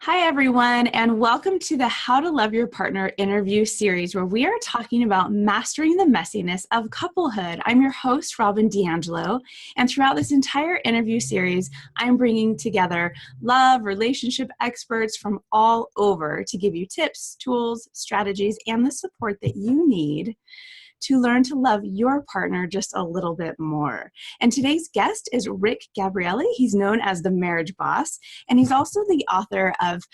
Hi, everyone, and welcome to the How to Love Your Partner interview series, where we are talking about mastering the messiness of couplehood. I'm your host, Robyn D'Angelo, and throughout this entire interview series, I'm bringing together love, relationship experts from all over to give you tips, tools, strategies, and the support that you need to learn to love your partner just a little bit more. And today's guest is Gabrielly. He's known as the Marriage Boss, and he's also the author of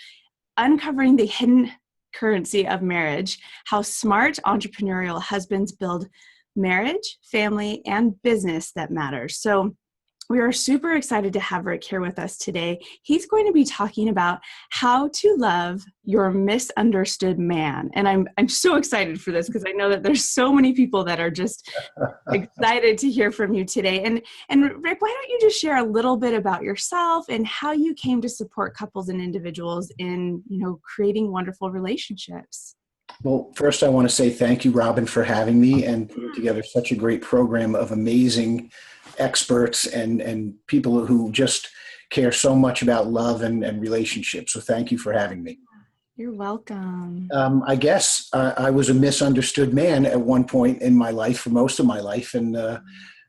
Uncovering the Hidden Currency of Marriage: How Smart Entrepreneurial Husbands Build Marriage, Family, and Business That Matters. So we are super excited to have Rick here with us today. He's going to be talking about how to love your misunderstood man. And I'm so excited for this because I know that there's so many people that are just excited to hear from you today. And Rick, why don't you just share a little bit about yourself and how you came to support couples and individuals in, creating wonderful relationships? Well, first, I want to say thank you, Robyn, for having me and putting together such a great program of amazing experts and people who just care so much about love and relationships. So thank you for having me. You're welcome. I guess I was a misunderstood man at one point in my life, for most of my life. And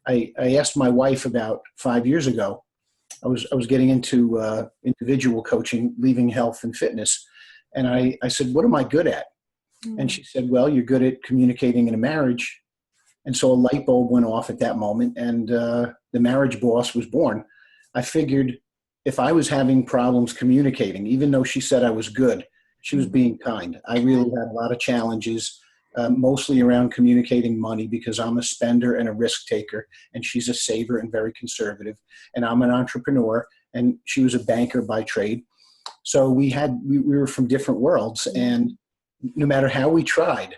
I asked my wife about 5 years ago. I was getting into individual coaching, leaving health and fitness. And I said, what am I good at? And she said, well, you're good at communicating in a marriage. And so a light bulb went off at that moment, and the Marriage Boss was born. I figured if I was having problems communicating, even though she said I was good, she was being kind. I really had a lot of challenges, mostly around communicating money, because I'm a spender and a risk taker, and she's a saver and very conservative. And I'm an entrepreneur, and she was a banker by trade. So we were from different worlds, and no matter how we tried,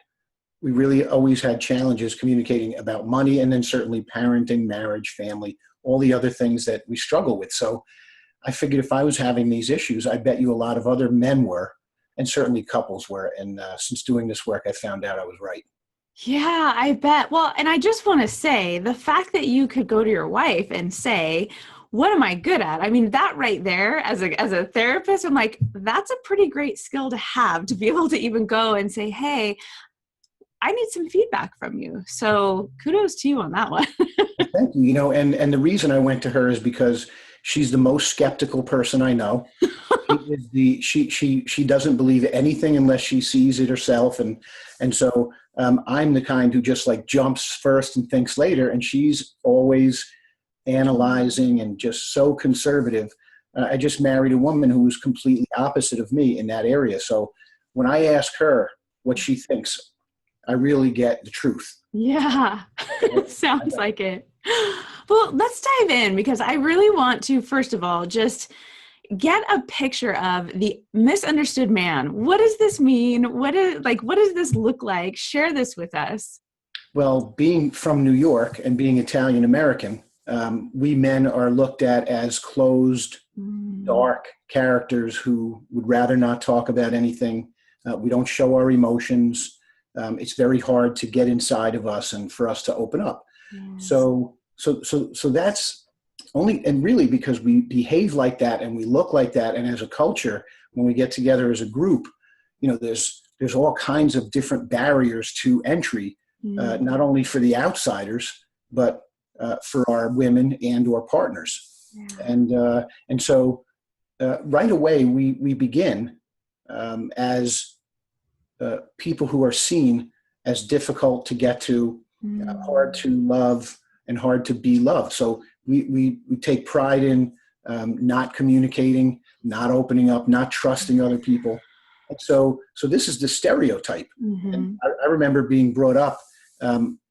we really always had challenges communicating about money, and then certainly parenting, marriage, family, all the other things that we struggle with. So I figured if I was having these issues, I bet you a lot of other men were, and certainly couples were. And since doing this work, I found out I was right. Yeah, I bet. Well, and I just want to say the fact that you could go to your wife and say, what am I good at? I mean, that right there, as a therapist, I'm like, that's a pretty great skill to have, to be able to even go and say, hey, I need some feedback from you. So kudos to you on that one. Thank you. And the reason I went to her is because she's the most skeptical person I know. She doesn't believe anything unless she sees it herself. And so I'm the kind who just like jumps first and thinks later. And she's always analyzing and just so conservative. I just married a woman who was completely opposite of me in that area. So when I ask her what she thinks, I really get the truth. Yeah, sounds like it. Well, let's dive in, because I really want to, first of all, just get a picture of the misunderstood man. What does this mean? What does this look like? Share this with us. Well, being from New York and being Italian American, we men are looked at as closed, dark characters who would rather not talk about anything. We don't show our emotions. It's very hard to get inside of us and for us to open up. Yes. So that's only, and really because we behave like that and we look like that. And as a culture, when we get together as a group, there's all kinds of different barriers to entry, not only for the outsiders, but for our women and or partners. Yeah. And so right away we begin as people who are seen as difficult to get to, hard to love, and hard to be loved. So we take pride in not communicating, not opening up, not trusting other people. And so this is the stereotype. Mm-hmm. And I remember being brought up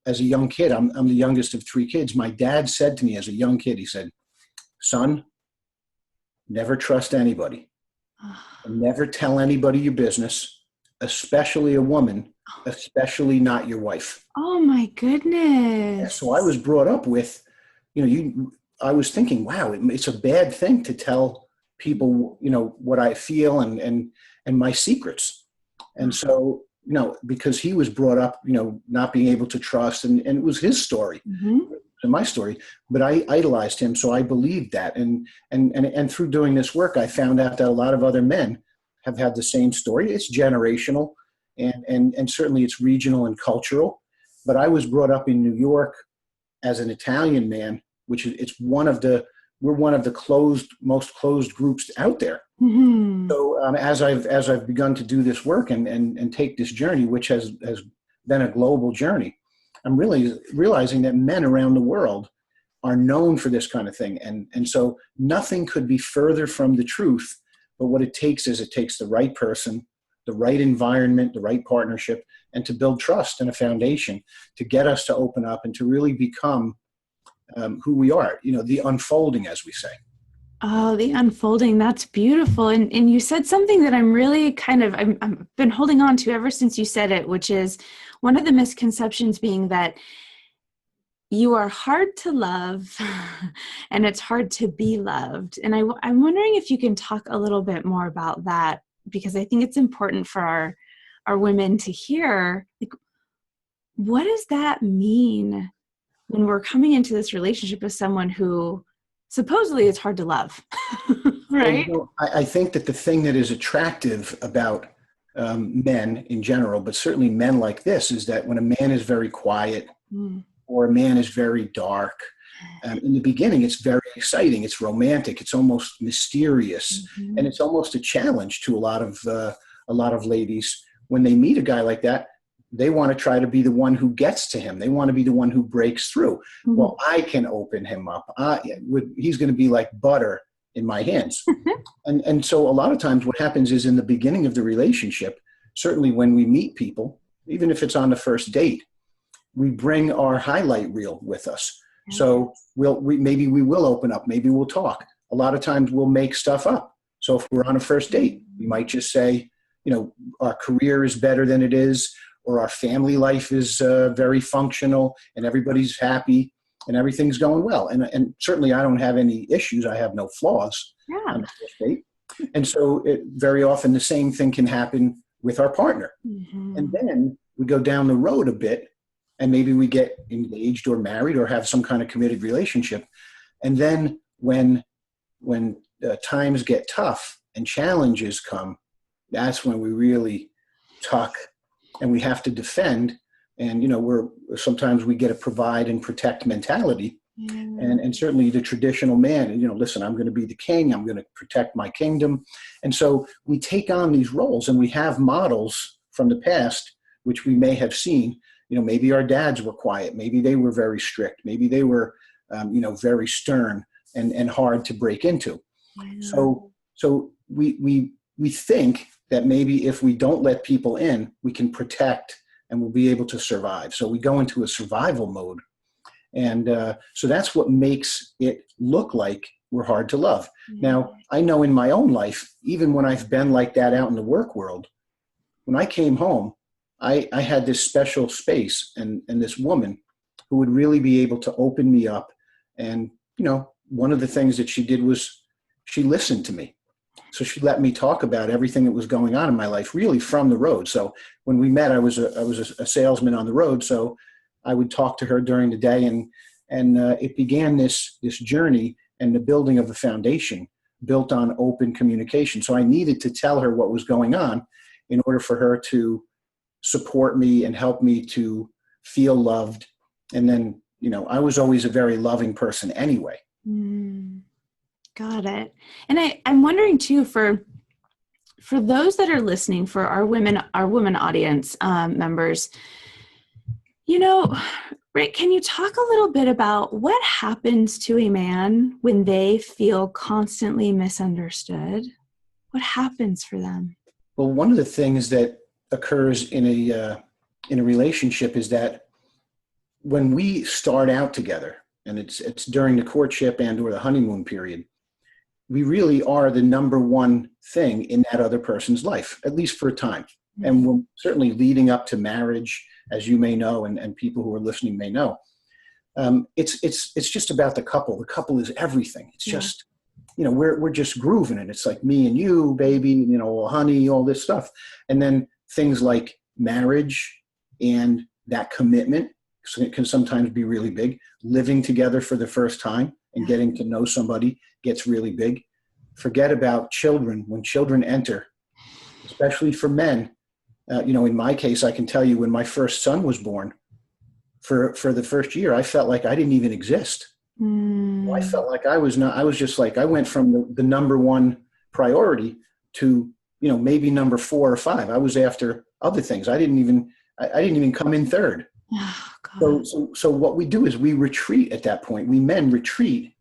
as a young kid. I'm the youngest of 3 kids. My dad said to me as a young kid, he said, son, never trust anybody. And never tell anybody your business, especially a woman, especially not your wife. Oh my goodness. Yeah, so I was brought up with, I was thinking, wow, it's a bad thing to tell people, what I feel and my secrets. And so, because he was brought up, not being able to trust, and it was his story. Mm-hmm. in my story, but I idolized him. So I believed that. And through doing this work, I found out that a lot of other men have had the same story. It's generational and certainly it's regional and cultural. But I was brought up in New York as an Italian man, which is, we're one of the most closed groups out there. Mm-hmm. So as I've begun to do this work and take this journey, which has been a global journey, I'm really realizing that men around the world are known for this kind of thing. And so nothing could be further from the truth. But what it takes is the right person, the right environment, the right partnership, and to build trust and a foundation to get us to open up and to really become who we are, the unfolding, as we say. Oh, the unfolding. That's beautiful. And you said something that I'm really I've been holding on to ever since you said it, which is one of the misconceptions being that you are hard to love and it's hard to be loved. And I'm wondering if you can talk a little bit more about that, because I think it's important for our women to hear, like, what does that mean when we're coming into this relationship with someone who supposedly it's hard to love, right? Well, I think that the thing that is attractive about men in general, but certainly men like this, is that when a man is very quiet or a man is very dark, in the beginning, it's very exciting. It's romantic. It's almost mysterious, and it's almost a challenge to a lot of ladies when they meet a guy like that. They want to try to be the one who gets to him. They want to be the one who breaks through. Mm-hmm. Well, I can open him up. He's going to be like butter in my hands. And so a lot of times what happens is in the beginning of the relationship, certainly when we meet people, even if it's on the first date, we bring our highlight reel with us. Mm-hmm. So maybe we will open up. Maybe we'll talk. A lot of times we'll make stuff up. So if we're on a first date, we might just say, our career is better than it is, or our family life is very functional and everybody's happy and everything's going well. And certainly I don't have any issues. I have no flaws on the first date. And so very often the same thing can happen with our partner. Mm-hmm. And then we go down the road a bit and maybe we get engaged or married or have some kind of committed relationship. And then when times get tough and challenges come, that's when we really talk. And we have to defend, and sometimes we get a provide and protect mentality, and certainly the traditional man. Listen, I'm going to be the king. I'm going to protect my kingdom, and so we take on these roles, and we have models from the past which we may have seen. Maybe our dads were quiet. Maybe they were very strict. Maybe they were, very stern and hard to break into. So we think that maybe if we don't let people in, we can protect and we'll be able to survive. So we go into a survival mode. And so that's what makes it look like we're hard to love. Mm-hmm. Now, I know in my own life, even when I've been like that out in the work world, when I came home, I had this special space and this woman who would really be able to open me up. And, one of the things that she did was she listened to me. So she let me talk about everything that was going on in my life, really from the road. So when we met, I was a salesman on the road. So I would talk to her during the day, and it began this journey and the building of a foundation built on open communication. So I needed to tell her what was going on in order for her to support me and help me to feel loved. And then, I was always a very loving person anyway. Got it. And I'm wondering too, for those that are listening, for our women audience members, Rick, can you talk a little bit about what happens to a man when they feel constantly misunderstood? What happens for them? Well, one of the things that occurs in a relationship is that when we start out together, and it's during the courtship and or the honeymoon period, we really are the number one thing in that other person's life, at least for a time. Mm-hmm. And we're certainly leading up to marriage, as you may know, and people who are listening may know. It's just about the couple. The couple is everything. It's just, we're just grooving it. It's like me and you, baby, honey, all this stuff. And then things like marriage and that commitment can sometimes be really big. Living together for the first time and getting to know somebody gets really big. Forget about children. When children enter, especially for men, in my case, I can tell you when my first son was born, for the first year, I felt like I didn't even exist. I felt like I was just like, I went from the number one priority to, maybe number 4 or 5. I was after other things. I didn't even come in third. Oh, God. So what we do is we retreat at that point. We men retreat.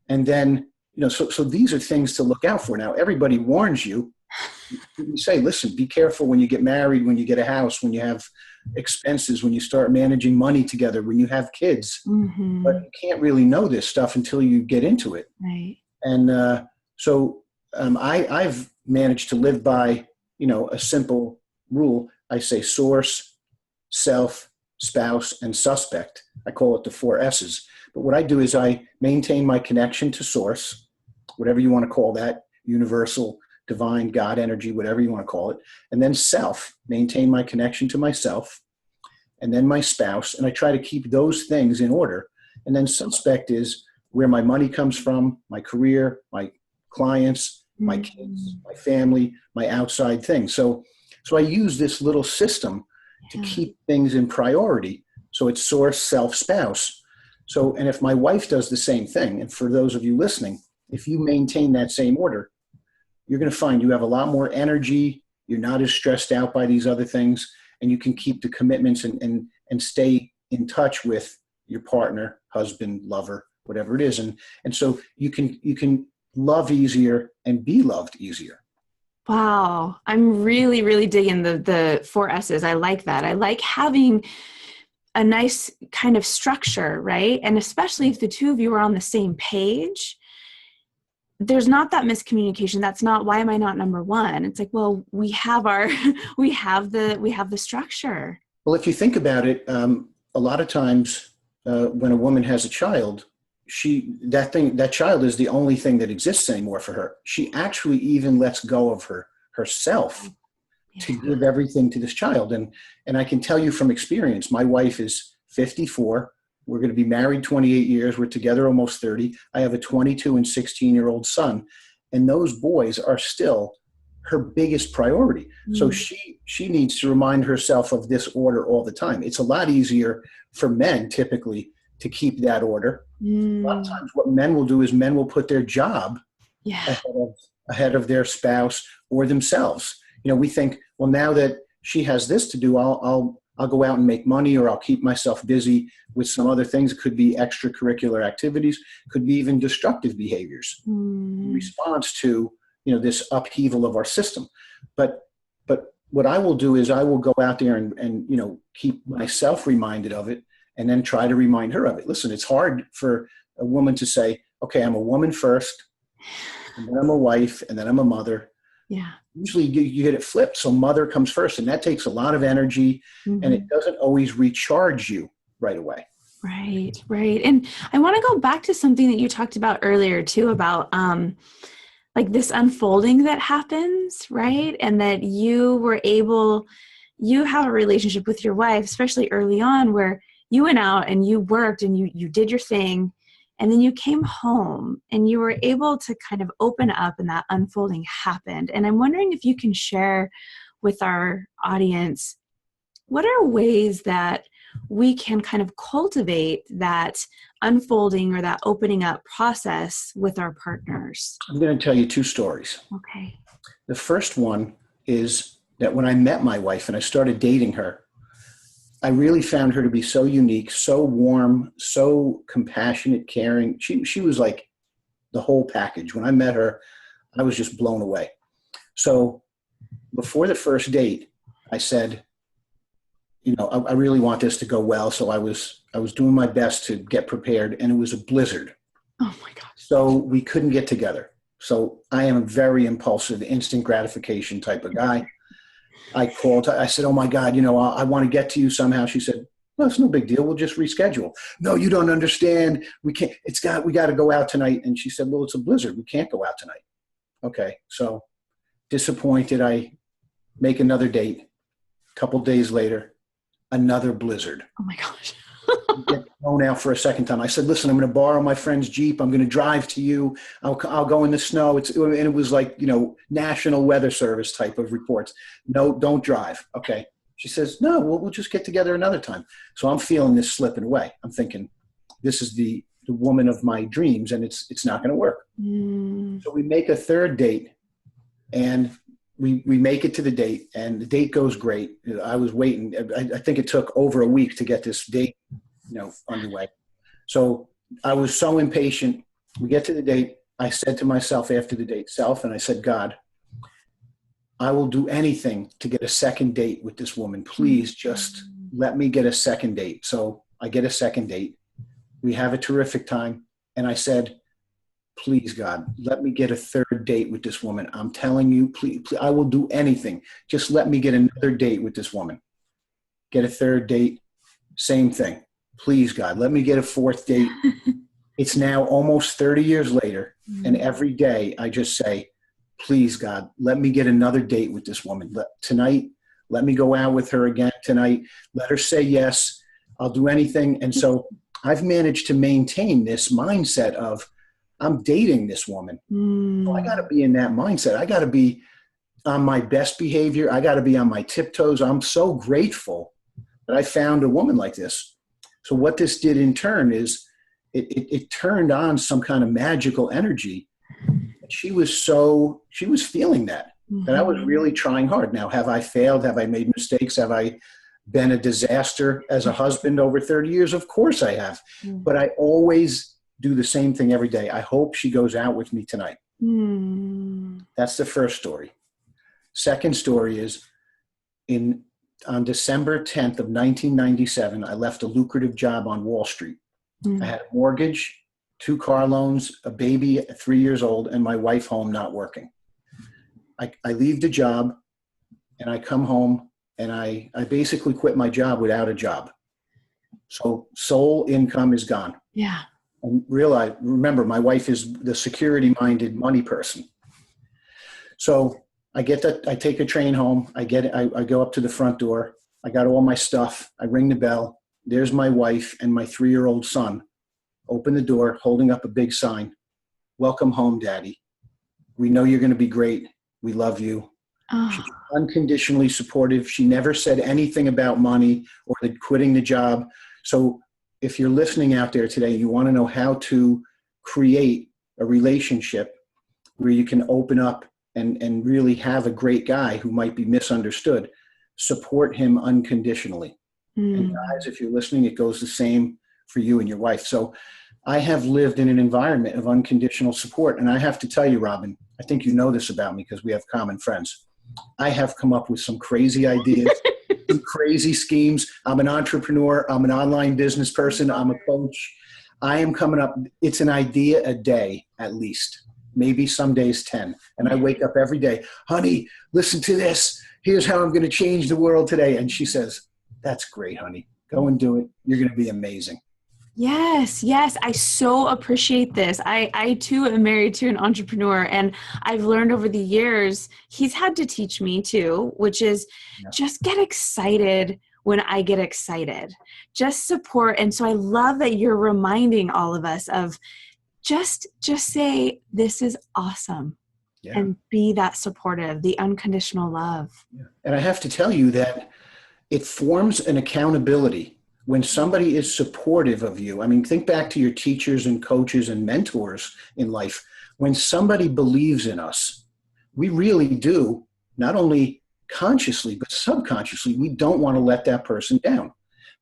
And then, so these are things to look out for. Now, everybody warns you. You say, listen, be careful when you get married, when you get a house, when you have expenses, when you start managing money together, when you have kids. Mm-hmm. But you can't really know this stuff until you get into it. Right. And I've managed to live by, a simple rule. I say source, self, spouse, and suspect. I call it the 4 S's. But what I do is I maintain my connection to source, whatever you want to call that, universal, divine, God energy, whatever you want to call it. And then self, maintain my connection to myself. And then my spouse. And I try to keep those things in order. And then suspect is where my money comes from, my career, my clients, my kids, my family, my outside things. So I use this little system to keep things in priority. So it's source, self, spouse. So, and if my wife does the same thing, and for those of you listening, if you maintain that same order, you're going to find you have a lot more energy. You're not as stressed out by these other things, and you can keep the commitments and stay in touch with your partner, husband, lover, whatever it is. And so you can love easier and be loved easier. Wow. I'm really, really digging the 4 S's. I like that. I like having a nice kind of structure, right? And especially if the two of you are on the same page, there's not that miscommunication. That's not, why am I not number one? It's like, well, we have we have the structure. Well, if you think about it, a lot of times when a woman has a child, that child is the only thing that exists anymore for her. She actually even lets go of herself to give everything to this child. And I can tell you from experience, my wife is 54. We're going to be married 28 years. We're together almost 30. I have a 22 and 16-year-old son. And those boys are still her biggest priority. So she needs to remind herself of this order all the time. It's a lot easier for men typically to keep that order. A lot of times what men will do is men will put their job ahead of their spouse or themselves. We think, well, now that she has this to do, I'll go out and make money, or I'll keep myself busy with some other things. It could be extracurricular activities, could be even destructive behaviors in response to, this upheaval of our system. But what I will do is I will go out there and keep myself reminded of it, and then try to remind her of it. Listen, it's hard for a woman to say, okay, I'm a woman first, and then I'm a wife, and then I'm a mother. Yeah. Usually you get it flipped. So mother comes first, and that takes a lot of energy, and it doesn't always recharge you right away. Right. And I want to go back to something that you talked about earlier too, about like this unfolding that happens, right? And that you have a relationship with your wife, especially early on, where you went out and you worked and you did your thing, and then you came home and you were able to kind of open up, and that unfolding happened. And I'm wondering if you can share with our audience, what are ways that we can kind of cultivate that unfolding or that opening up process with our partners? I'm going to tell you 2 stories. Okay. The first one is that when I met my wife and I started dating her, I really found her to be so unique, so warm, so compassionate, caring. She was like the whole package. When I met her, I was just blown away. So before the first date, I said, I really want this to go well. So I was doing my best to get prepared, and it was a blizzard. Oh my gosh. So we couldn't get together. So I am a very impulsive, instant gratification type of guy. I called, I said, oh my God, I want to get to you somehow. She said, well, it's no big deal. We'll just reschedule. No, you don't understand. We can't, we got to go out tonight. And she said, well, it's a blizzard. We can't go out tonight. Okay. So disappointed. I make another date. A couple days later, another blizzard. Oh my gosh. get thrown out for a second time. I said, listen, I'm going to borrow my friend's Jeep. I'm going to drive to you. I'll go in the snow. And it was like, National Weather Service type of reports. No, don't drive. Okay. She says, no, we'll just get together another time. So I'm feeling this slipping away. I'm thinking, this is the woman of my dreams, and it's not going to work. So we make a third date, and we make it to the date, and the date goes great. I was waiting. I think it took over a week to get this date, underway. So I was so impatient. We get to the date. I said to myself after the date, and I said, God, I will do anything to get a second date with this woman. Please just let me get a second date. So I get a second date. We have a terrific time. And I said, please, God, let me get a third date with this woman. I'm telling you, please, I will do anything. Just let me get another date with this woman. Get a third date. Same thing. Please, God, let me get a fourth date. It's now almost 30 years later. And every day I just say, please, God, let me get another date with this woman. Tonight, let me go out with her again tonight. Let her say yes. I'll do anything. And so I've managed to maintain this mindset of, I'm dating this woman. So I got to be in that mindset. I got to be on my best behavior. I got to be on my tiptoes. I'm so grateful that I found a woman like this. So what this did in turn is it turned on some kind of magical energy. She was feeling that I was really trying hard. Now, have I failed? Have I made mistakes? Have I been a disaster as a husband over 30 years? Of course I have. But I always do the same thing every day. I hope she goes out with me tonight. That's the first story. Second story is on December 10th of 1997, I left a lucrative job on Wall Street. I had a mortgage, 2 car loans, a baby at 3 years old, and my wife home not working. I leave the job and I come home and I basically quit my job without a job. So sole income is gone. Yeah. And remember, my wife is the security-minded money person. So I take a train home. I go up to the front door. I got all my stuff. I ring the bell. There's my wife and my 3-year-old son. Open the door, holding up a big sign. Welcome home, Daddy. We know you're going to be great. We love you. Oh. She's unconditionally supportive. She never said anything about money or quitting the job. So if you're listening out there today, you want to know how to create a relationship where you can open up and really have a great guy who might be misunderstood, support him unconditionally. And guys, if you're listening, it goes the same for you and your wife. So I have lived in an environment of unconditional support. And I have to tell you, Robyn, I think you know this about me because we have common friends. I have come up with some crazy ideas, some crazy schemes. I'm an entrepreneur. I'm an online business person. I'm a coach. I am coming up. It's an idea a day, at least, maybe some days 10. And I wake up every day, honey, listen to this. Here's how I'm going to change the world today. And she says, that's great, honey. Go and do it. You're going to be amazing. Yes. I so appreciate this. I too am married to an entrepreneur, and I've learned over the years, he's had to teach me too, which is just get excited when I get excited. Just support. And so I love that you're reminding all of us of just say, this is awesome. Yeah. And be that supportive, the unconditional love. Yeah. And I have to tell you that it forms an accountability when somebody is supportive of you. I mean, think back to your teachers and coaches and mentors in life. When somebody believes in us, we really do, not only consciously, but subconsciously, we don't want to let that person down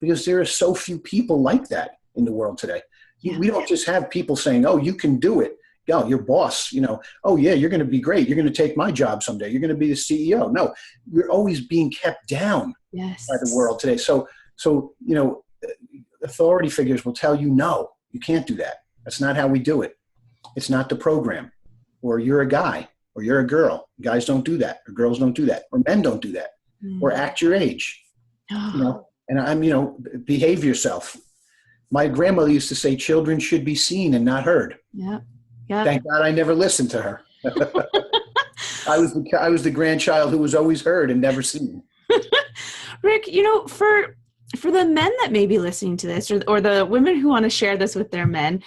because there are so few people like that in the world today. Yeah. We don't just have people saying, oh, you can do it. Yo, your boss, oh yeah, you're going to be great. You're going to take my job someday. You're going to be the CEO. No, we're always being kept down by the world today. So, authority figures will tell you, no, you can't do that. That's not how we do it. It's not the program. Or you're a guy, or you're a girl. Guys don't do that, or girls don't do that, or men don't do that, or act your age. And behave yourself. My grandmother used to say, children should be seen and not heard. Yeah. Thank God I never listened to her. I was the grandchild who was always heard and never seen. Rick, for for the men that may be listening to this, or the women who want to share this with their men,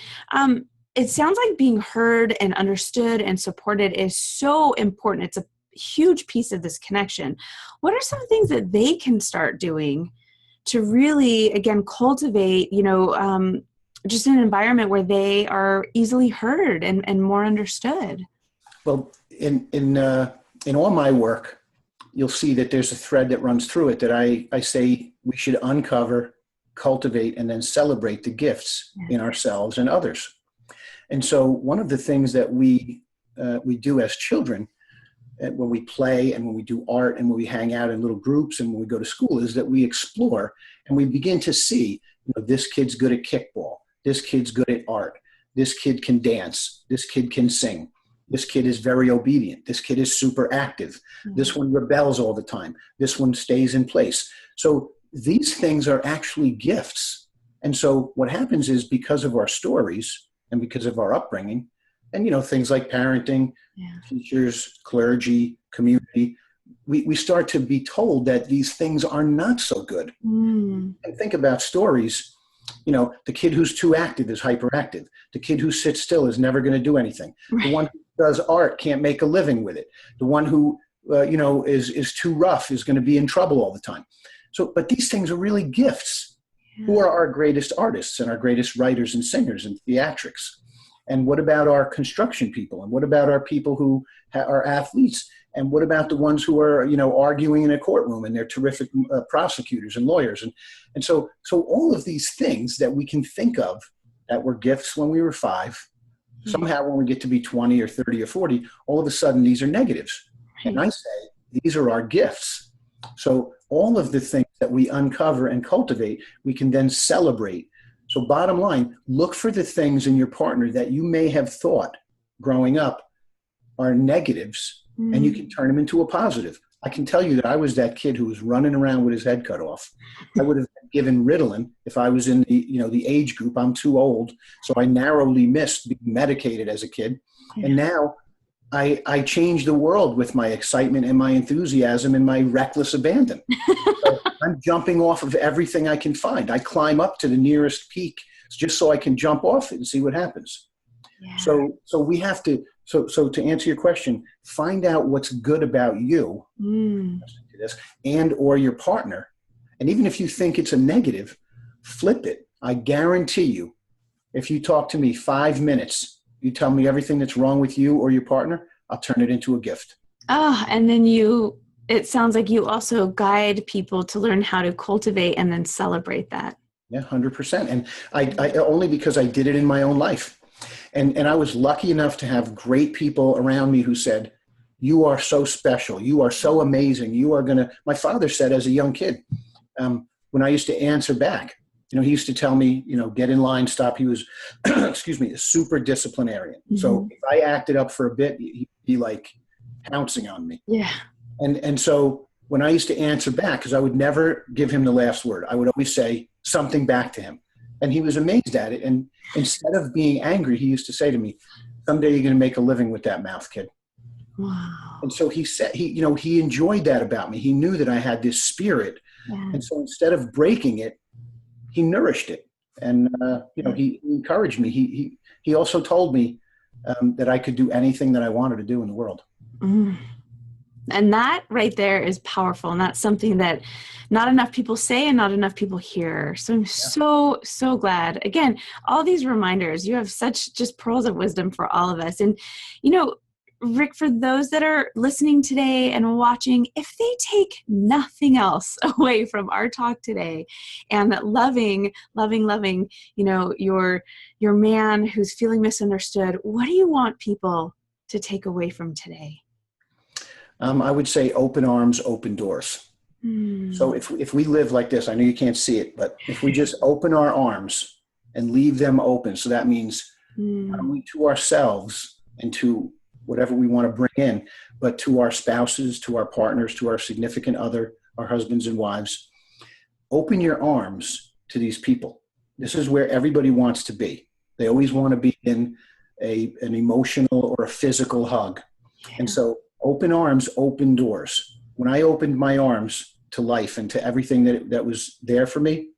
it sounds like being heard and understood and supported is so important. It's a huge piece of this connection. What are some things that they can start doing to really, again, cultivate, just an environment where they are easily heard and more understood? Well, in all my work, you'll see that there's a thread that runs through it that I say we should uncover, cultivate, and then celebrate the gifts in ourselves and others. And so one of the things that we do as children, when we play and when we do art and when we hang out in little groups and when we go to school, is that we explore and we begin to see, this kid's good at kickball. This kid's good at art. This kid can dance. This kid can sing. This kid is very obedient. This kid is super active. Mm-hmm. This one rebels all the time. This one stays in place. So these things are actually gifts. And so what happens is, because of our stories and because of our upbringing, and things like parenting, teachers, clergy, community, we start to be told that these things are not so good. And think about stories. The kid who's too active is hyperactive. The kid who sits still is never going to do anything. Right. The one who does art can't make a living with it. The one who is too rough is going to be in trouble all the time. So, but these things are really gifts. Who are our greatest artists and our greatest writers and singers and theatrics? And what about our construction people? And what about our people who are athletes? And what about the ones who are, arguing in a courtroom, and they're terrific prosecutors and lawyers? And so all of these things that we can think of that were gifts when we were 5, somehow when we get to be 20 or 30 or 40, all of a sudden these are negatives. And I say, these are our gifts. So all of the things that we uncover and cultivate, we can then celebrate. So bottom line, look for the things in your partner that you may have thought growing up are negatives, and you can turn them into a positive. I can tell you that I was that kid who was running around with his head cut off. I would have been given Ritalin if I was in the age group. I'm too old, so I narrowly missed being medicated as a kid. And now I change the world with my excitement and my enthusiasm and my reckless abandon. So I'm jumping off of everything I can find. I climb up to the nearest peak just so I can jump off it and see what happens. Yeah. So we have to, so to answer your question, find out what's good about you and or your partner. And even if you think it's a negative, flip it. I guarantee you, if you talk to me 5 minutes, you tell me everything that's wrong with you or your partner, I'll turn it into a gift. Oh, and then it sounds like you also guide people to learn how to cultivate and then celebrate that. Yeah, 100%. And I only because I did it in my own life. And I was lucky enough to have great people around me who said, you are so special. You are so amazing. My father said as a young kid, when I used to answer back, he used to tell me, get in line, stop. He was, excuse me, a super disciplinarian. Mm-hmm. So if I acted up for a bit, he'd be like pouncing on me. Yeah. And so when I used to answer back, because I would never give him the last word, I would always say something back to him. And he was amazed at it. And instead of being angry, he used to say to me, someday you're going to make a living with that mouth, kid. Wow. And so he said, he enjoyed that about me. He knew that I had this spirit. Yeah. And so instead of breaking it, he nourished it. And, he encouraged me. He also told me that I could do anything that I wanted to do in the world. Mm. And that right there is powerful. And that's something that not enough people say and not enough people hear. So I'm so glad. Again, all these reminders, you have such just pearls of wisdom for all of us. And, Rick, for those that are listening today and watching, if they take nothing else away from our talk today, and that loving, your man who's feeling misunderstood, what do you want people to take away from today? I would say open arms, open doors. So if we live like this, I know you can't see it, but if we just open our arms and leave them open, so that means not only to ourselves and to whatever we want to bring in, but to our spouses, to our partners, to our significant other, our husbands and wives. Open your arms to these people. This is where everybody wants to be. They always want to be in an emotional or a physical hug. Yeah. And so open arms, open doors. When I opened my arms to life and to everything that was there for me,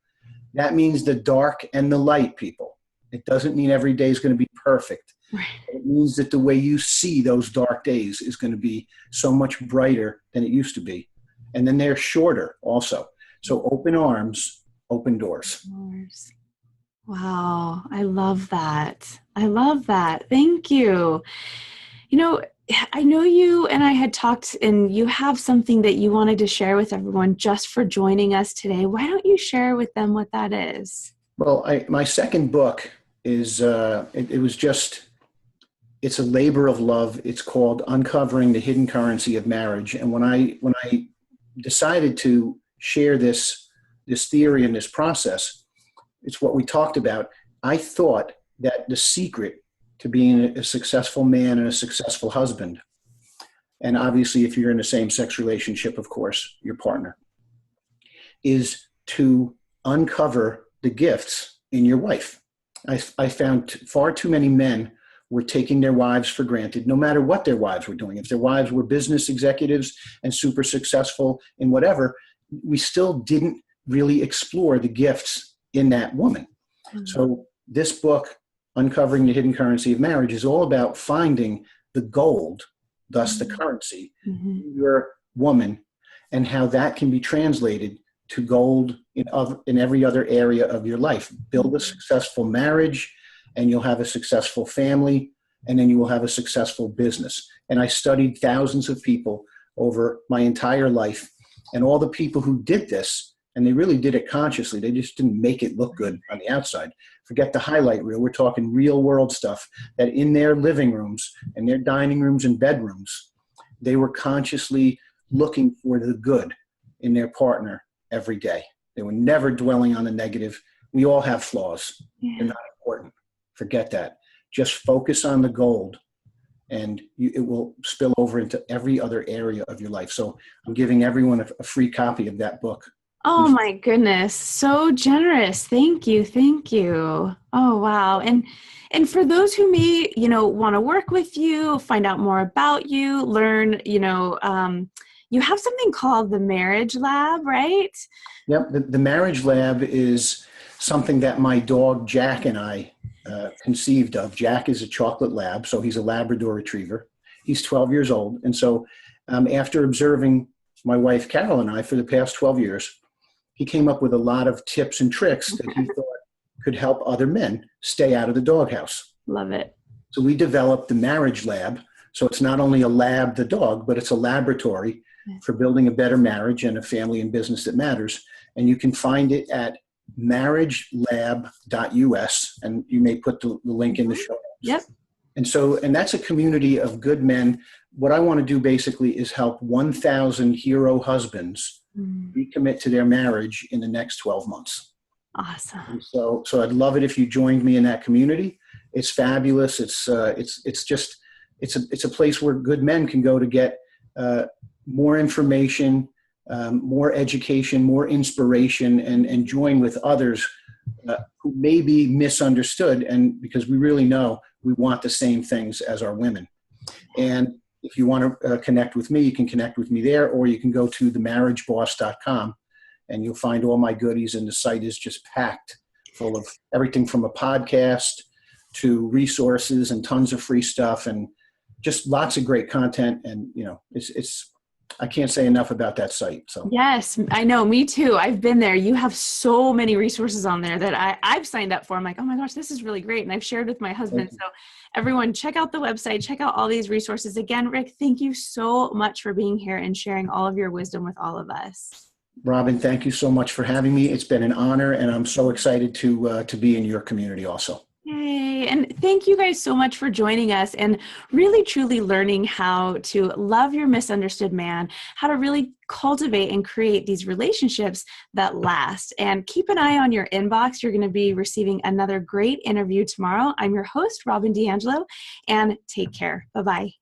that means the dark and the light, people. It doesn't mean every day is going to be perfect. Right. It means that the way you see those dark days is going to be so much brighter than it used to be. And then they're shorter also. So open arms, open doors. Wow. I love that. I love that. Thank you. You know, I know you and I had talked, and you have something that you wanted to share with everyone just for joining us today. Why don't you share with them what that is? Well, my second book is, it's a labor of love. It's called Uncovering the Hidden Currency of Marriage. And when I decided to share this theory and this process, it's what we talked about. I thought that the secret to being a successful man and a successful husband, and obviously if you're in a same-sex relationship, of course, your partner, is to uncover the gifts in your wife. I found far too many men were taking their wives for granted, no matter what their wives were doing. If their wives were business executives and super successful in whatever, we still didn't really explore the gifts in that woman. Mm-hmm. So this book, Uncovering the Hidden Currency of Marriage, is all about finding the gold, thus the currency, in your woman, and how that can be translated to gold in every other area of your life. Build a successful marriage, and you'll have a successful family, and then you will have a successful business. And I studied thousands of people over my entire life, and all the people who did this, and they really did it consciously. They just didn't make it look good on the outside. Forget the highlight reel. We're talking real world stuff that in their living rooms and their dining rooms and bedrooms, they were consciously looking for the good in their partner every day. They were never dwelling on the negative. We all have flaws. Yeah. They're not important. Forget that. Just focus on the gold, and it will spill over into every other area of your life. So I'm giving everyone a free copy of that book. Oh my goodness. So generous. Thank you. Thank you. Oh, wow. And for those who may, want to work with you, find out more about you, learn, you have something called the Marriage Lab, right? Yep. The Marriage Lab is something that my dog, Jack, and I conceived of. Jack is a chocolate lab, so he's a Labrador retriever. He's 12 years old. And so after observing my wife, Carol, and I for the past 12 years, he came up with a lot of tips and tricks that he thought could help other men stay out of the doghouse. Love it. So we developed the Marriage Lab. So it's not only a lab, the dog, but it's a laboratory for building a better marriage and a family and business that matters. And you can find it at marriagelab.us, and you may put the link in the show notes. Yep. And that's a community of good men. What I want to do basically is help 1,000 hero husbands recommit to their marriage in the next 12 months. Awesome. And so I'd love it if you joined me in that community. It's fabulous. It's a place where good men can go to get more information, more education, more inspiration, and join with others who may be misunderstood. And because we really know we want the same things as our women. And if you want to connect with me, you can connect with me there, or you can go to themarriageboss.com and you'll find all my goodies. And the site is just packed full of everything from a podcast to resources and tons of free stuff and just lots of great content. And, I can't say enough about that site. So yes, I know. Me too. I've been there. You have so many resources on there that I've signed up for. I'm like, oh my gosh, this is really great. And I've shared with my husband. So everyone check out the website, check out all these resources. Again, Rick, thank you so much for being here and sharing all of your wisdom with all of us. Robyn, thank you so much for having me. It's been an honor, and I'm so excited to be in your community also. Yay. And thank you guys so much for joining us and really truly learning how to love your misunderstood man, how to really cultivate and create these relationships that last. And keep an eye on your inbox. You're going to be receiving another great interview tomorrow. I'm your host, Robyn D'Angelo, and take care. Bye-bye.